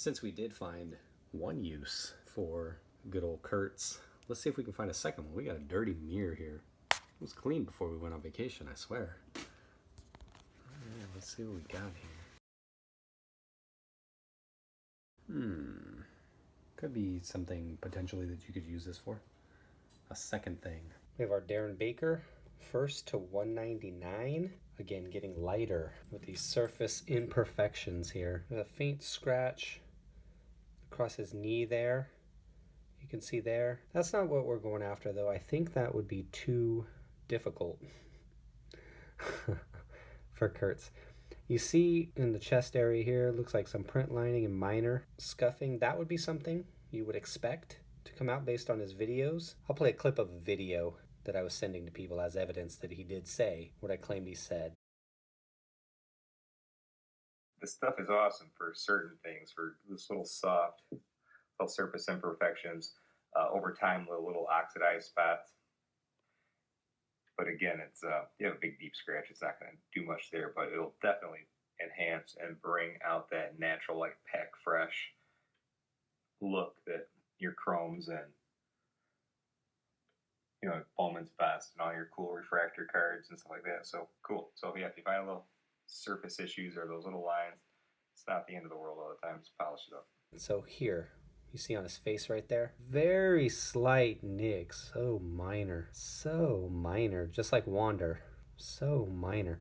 Since we did find one use for good old Kurtz, let's see if we can find a second one. We got a dirty mirror here. It was clean before we went on vacation, I swear. Alright, let's see what we got here. Could be something potentially that you could use this for. A second thing. We have our Darren Baker, first to 199. Again, getting lighter with these surface imperfections here. There's a faint scratch across his knee there. You can see there. That's not what we're going after though. I think that would be too difficult for Kurtz. You see in the chest area here, looks like some print lining and minor scuffing. That would be something you would expect to come out based on his videos. I'll play a clip of a video that I was sending to people as evidence that he did say what I claimed he said. This stuff is awesome for certain things, for this little soft surface imperfections. Over time, the little oxidized spots. But again, it's you have a big deep scratch, it's not going to do much there, but it'll definitely enhance and bring out that natural, like, pack fresh look that your chromes and, you know, Bowman's Best and all your cool refractor cards and stuff like that. So cool. So yeah, if you find a little surface issues or those little lines, it's not the end of the world all the time. Just polish it up. So here, you see on his face right there, very slight nicks, so minor, just like Wander, so minor.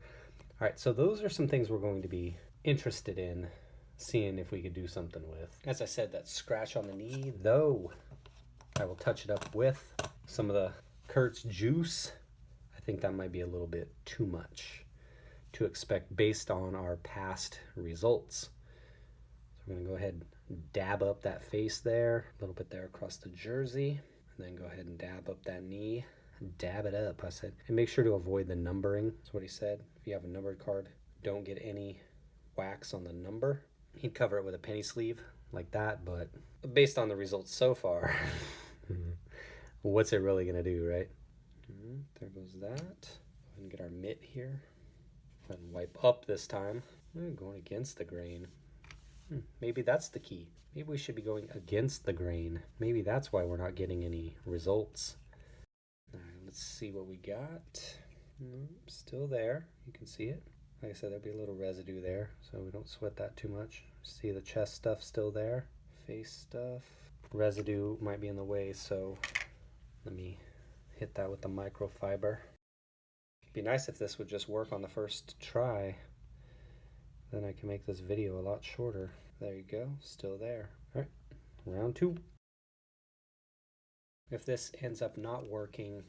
All right, so those are some things we're going to be interested in seeing if we could do something with. As I said, that scratch on the knee, though, I will touch it up with some of the Kurtz juice. I think that might be a little bit too much to expect based on our past results. So we're gonna go ahead and dab up that face there, a little bit there across the jersey, and then go ahead and dab up that knee. Dab it up, I said. And make sure to avoid the numbering, that's what he said. If you have a numbered card, don't get any wax on the number. He'd cover it with a penny sleeve like that, but based on the results so far, what's it really gonna do, right? There goes that. Go ahead and get our mitt here. And wipe up this time. Going against the grain. Maybe that's the key. Maybe we should be going against the grain. Maybe that's why we're not getting any results. All right, let's see what we got. Still there. You can see it. Like I said, there'll be a little residue there, so we don't sweat that too much. See the chest stuff still there. Face stuff. Residue might be in the way, so let me hit that with the microfiber. It'd be nice if this would just work on the first try. Then I can make this video a lot shorter. There you go, still there. All right, round 2. If this ends up not working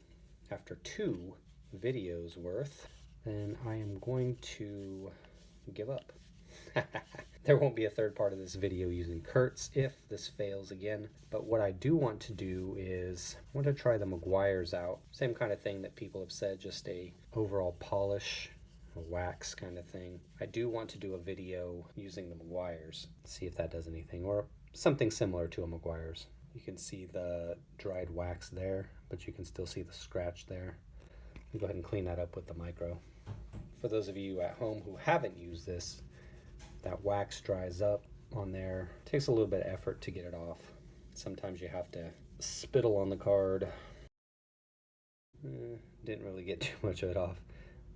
after 2 videos worth, then I am going to give up. There won't be a third part of this video using Kurtz if this fails again. But what I do want to do is I want to try the Meguiar's out. Same kind of thing that people have said, just a overall polish, a wax kind of thing. I do want to do a video using the Meguiar's, see if that does anything, or something similar to a Meguiar's. You can see the dried wax there, but you can still see the scratch there. I'll go ahead and clean that up with the micro. For those of you at home who haven't used this, that wax dries up on there. It takes a little bit of effort to get it off. Sometimes you have to spittle on the card. Didn't really get too much of it off.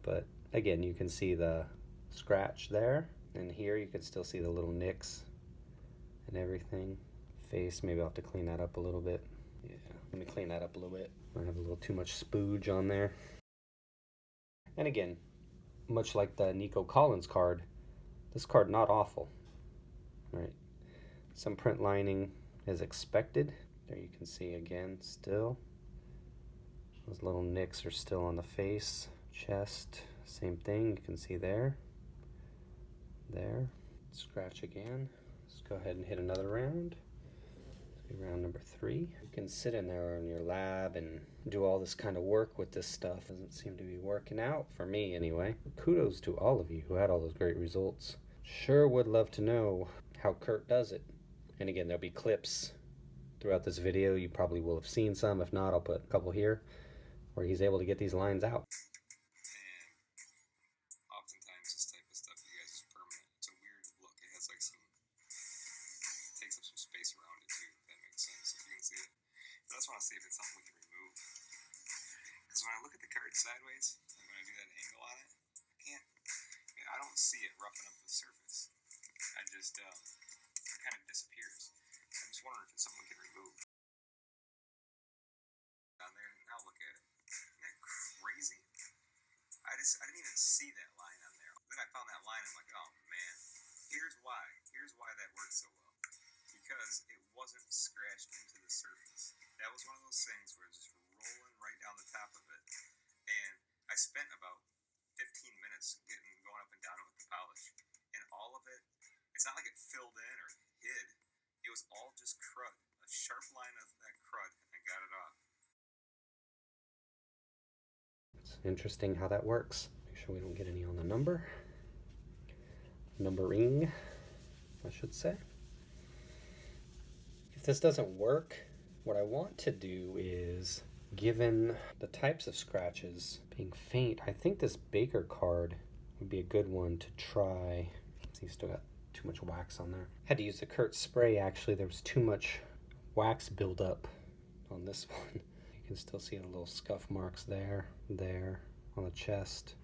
But again, you can see the scratch there. And here you can still see the little nicks and everything. Face, maybe I'll have to clean that up a little bit. Yeah, let me clean that up a little bit. I have a little too much spooge on there. And again, much like the Nico Collins card, this card not awful. All right, some print lining as expected. There you can see again still. Those little nicks are still on the face, chest, same thing, you can see there. There, scratch again. Let's go ahead and hit another round. Let's be round number 3. You can sit in there in your lab and do all this kind of work with this stuff. Doesn't seem to be working out, for me anyway. Kudos to all of you who had all those great results. Sure would love to know how Kurt does it. And again, there'll be clips throughout this video. You probably will have seen some. If not, I'll put a couple here where he's able to get these lines out. And oftentimes this type of stuff, you guys, is permanent. It's a weird look. It has like some see if it's something we can remove. Because when I look at the card sideways, like when I do that angle on it, I don't see it roughing up the surface. It kind of disappears. I'm just wondering if it's something we can remove. Down there, now look at it. Isn't that crazy? I didn't even see that line on there. Then I found that line, I'm like, oh man, here's why. Here's why that worked so well. Because it wasn't scratched into the surface. That was one of those things where it was just rolling right down the top of it. And I spent about 15 minutes going up and down it with the polish. And all of it, it's not like it filled in or hid. It was all just crud. A sharp line of that crud, and I got it off. It's interesting how that works. Make sure we don't get any on the numbering, I should say. If this doesn't work, what I want to do is, given the types of scratches being faint, I think this Baker card would be a good one to try. See, still got too much wax on there. Had to use the Kurt spray, actually. There was too much wax buildup on this one. You can still see the little scuff marks there on the chest,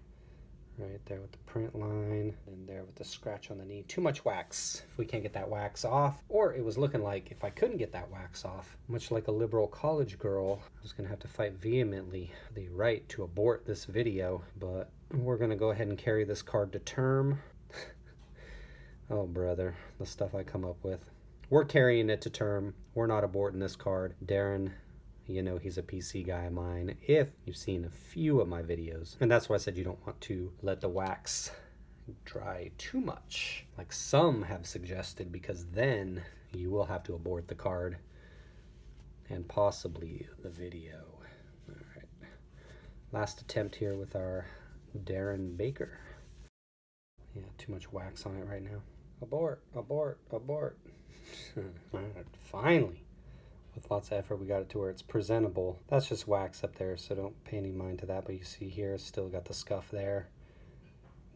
right there with the print line, and there with the scratch on the knee. Too much wax. If we can't get that wax off, or it was looking like if I couldn't get that wax off, much like a liberal college girl, I was gonna have to fight vehemently for the right to abort this video, but we're gonna go ahead and carry this card to term. Oh brother, the stuff I come up with. We're carrying it to term. We're not aborting this card. Darren, you know he's a PC guy of mine, if you've seen a few of my videos. And that's why I said you don't want to let the wax dry too much, like some have suggested, because then you will have to abort the card and possibly the video. All right, last attempt here with our Darren Baker. Yeah, too much wax on it right now. Abort, abort, abort. Finally, with lots of effort, we got it to where it's presentable. That's just wax up there, so don't pay any mind to that. But you see here, it's still got the scuff there,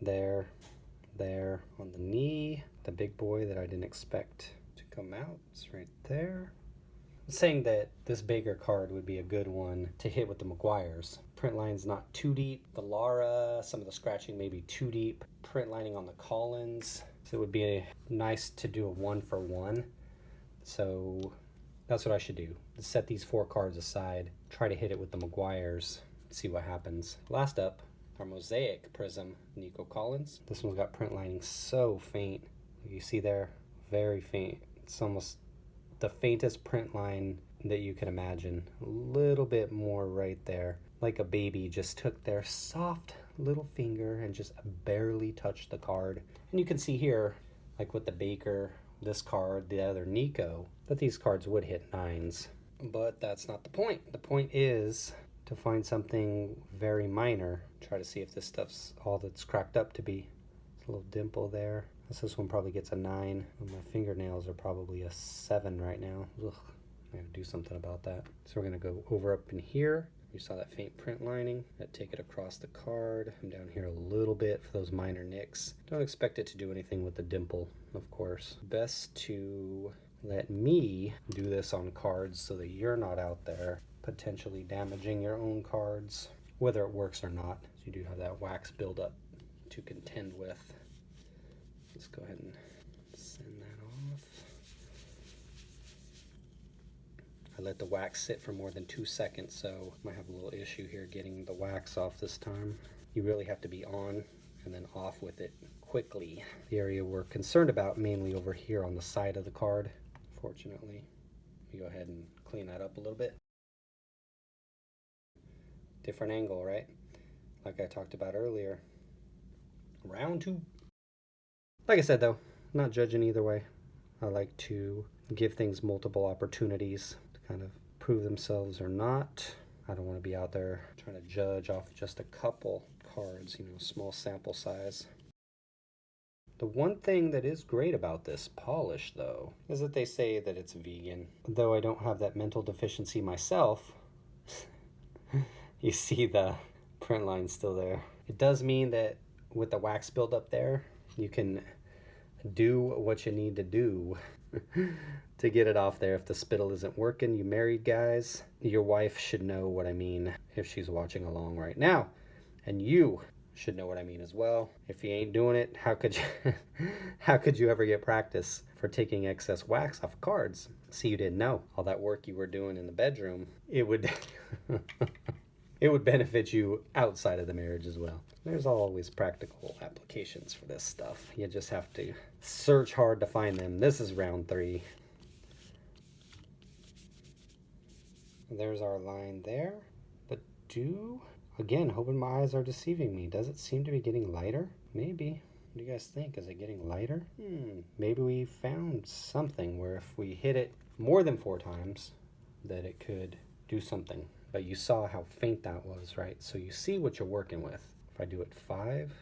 there, on the knee. The big boy that I didn't expect to come out, it's right there. I'm saying that this Baker card would be a good one to hit with the Meguiar's. Print line's not too deep. The Lara, some of the scratching may be too deep. Print lining on the Collins, so it would be nice to do a 1-for-1. So that's what I should do. Set these 4 cards aside, try to hit it with the Meguiar's, see what happens. Last up, our Mosaic Prism, Nico Collins. This one's got print lining so faint. You see there, very faint. It's almost the faintest print line that you can imagine. A little bit more right there. Like a baby just took their soft little finger and just barely touched the card. And you can see here, like with the Baker, this card, the other Nico, that these cards would hit 9s. But that's not the point. The point is to find something very minor. Try to see if this stuff's all that's cracked up to be. There's a little dimple there. This one probably gets a 9. My fingernails are probably a 7 right now. Ugh, I gotta do something about that. So we're gonna go over up in here. You saw that faint print lining. I'd take it across the card. Come down here a little bit for those minor nicks. Don't expect it to do anything with the dimple, of course. Best to let me do this on cards so that you're not out there potentially damaging your own cards, whether it works or not. So you do have that wax buildup to contend with. Let's go ahead and send that off. I let the wax sit for more than 2 seconds, so I might have a little issue here getting the wax off this time. You really have to be on and then off with it quickly. The area we're concerned about mainly over here on the side of the card, fortunately. Let me go ahead and clean that up a little bit. Different angle, right? Like I talked about earlier. Round 2. Like I said though, not judging either way. I like to give things multiple opportunities to kind of prove themselves or not. I don't want to be out there trying to judge off just a couple cards, you know, small sample size. The one thing that is great about this polish though, is that they say that it's vegan. Though I don't have that mental deficiency myself, you see the print line still there. It does mean that with the wax buildup there, you can do what you need to do to get it off there. If the spittle isn't working, you married guys, your wife should know what I mean if she's watching along right now. And you should know what I mean as well. If you ain't doing it, how could you how could you ever get practice for taking excess wax off cards? See, you didn't know all that work you were doing in the bedroom. It would it would benefit you outside of the marriage as well. There's always practical applications for this stuff. You just have to search hard to find them. This is round 3. There's our line there. But again, hoping my eyes are deceiving me. Does it seem to be getting lighter? Maybe. What do you guys think? Is it getting lighter? Maybe we found something where if we hit it more than 4 times, that it could do something. But you saw how faint that was, right? So you see what you're working with. If I do it 5,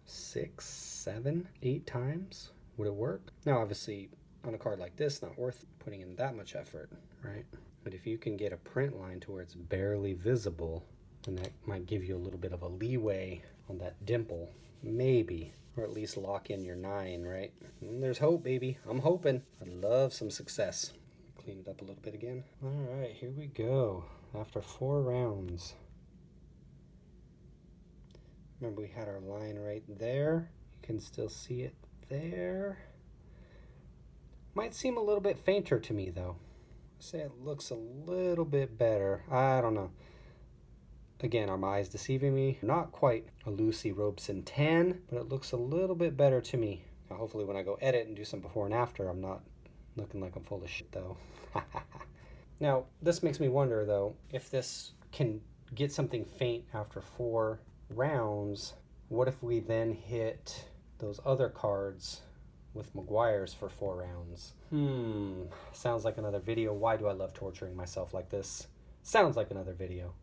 6, 7, 8 times, would it work? Now, obviously, on a card like this, not worth putting in that much effort, right? But if you can get a print line to where it's barely visible, and that might give you a little bit of a leeway on that dimple, maybe, or at least lock in your 9, right? And there's hope, baby. I'm hoping. I'd love some success. Clean it up a little bit again. All right, here we go. After 4 rounds. Remember, we had our line right there. You can still see it there. Might seem a little bit fainter to me, though. I'd say it looks a little bit better. I don't know. Again, are my eyes deceiving me? Not quite a Lucy Robeson tan, but it looks a little bit better to me. Now, hopefully when I go edit and do some before and after, I'm not looking like I'm full of shit, though. Now, this makes me wonder, though, if this can get something faint after 4 rounds, what if we then hit those other cards with Meguiar's for 4 rounds? Sounds like another video. Why do I love torturing myself like this? Sounds like another video.